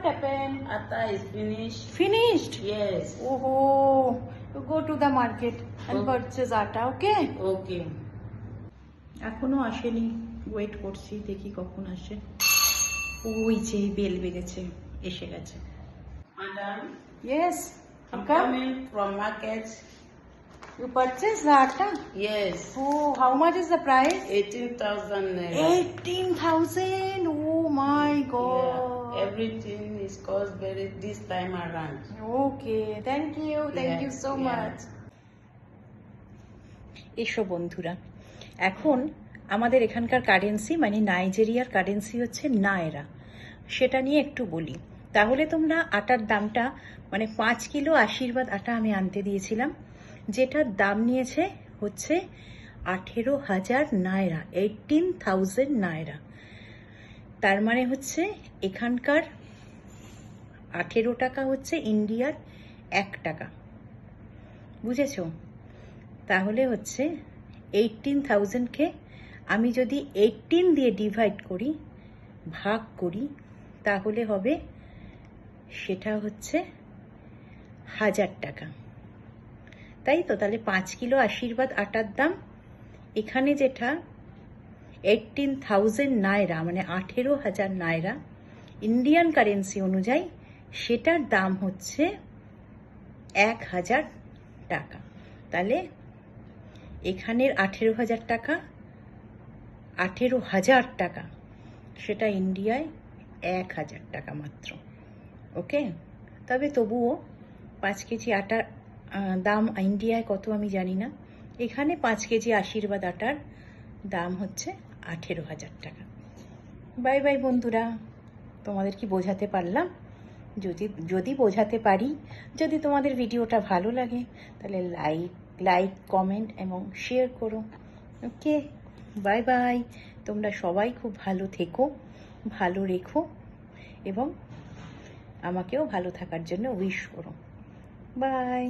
What happened? Atta is finished. Finished? Yes. Oh, you go to the market and Okay. purchase atta, okay? Okay. এখনো আসেনি, wait করছি, দেখি কখন আসে। ওই যে বেল বেজেছে, এসে গেছে। Madam, Yes, I'm come. coming from market. You purchase the atta? Yes. Oh, how much is the price? 18,000 naira. 18,000. Oh my God. Yeah. Everything is cost very this time around. Okay, thank you Yeah, so yeah. much. এসো বন্ধুরা, এখন আমাদের এখানকার currency মানে নাইজেরিয়ার currency হচ্ছে নায়রা, সেটা নিয়ে একটু বলি। তাহলে তোমরা আটার দামটা মানে 5 কিলো আশীর্বাদ আটা আমি আনতে দিয়েছিলাম, যেটার দাম নিয়েছে হচ্ছে 18,000 নায়রা, 18,000 নায়রা। তার মানে হচ্ছে এখানকার 18 টাকা হচ্ছে ইন্ডিয়ার 1 টাকা, বুঝেছো? তাহলে হচ্ছে 18,000কে আমি যদি 18 দিয়ে ডিভাইড করি, ভাগ করি, তাহলে হবে সেটা হচ্ছে 1000 টাকা, তাই তো? তাহলে 5 কিলো আশীর্বাদ আটার দাম এখানে যেটা 18,000 নায়রা মানে 18,000 নায়রা ইন্ডিয়ান কারেন্সি অনুযায়ী, সেটার দাম হচ্ছে 1,000 টাকা। তাহলে এখানের 18,000 টাকা, 18,000 টাকা, সেটা ইন্ডিয়ায় 1,000 টাকা মাত্র। ওকে, তবে তবুও 5 কেজি আটার দাম ইন্ডিয়ায় কত আমি জানি না, এখানে 5 কেজি আশীর্বাদ আটার দাম হচ্ছে 18,000 টাকা। বাই বাই বন্ধুরা, তোমাদের কি বোঝাতে পারলাম? যদি বোঝাতে পারি, যদি তোমাদের ভিডিওটা ভালো লাগে, তাহলে লাইক কমেন্ট এবং শেয়ার করো। ওকে, বাই বাই। তোমরা সবাই খুব ভালো থেকো, ভালো রেখো এবং আমাকেও ভালো থাকার জন্য উইশ করো। বাই।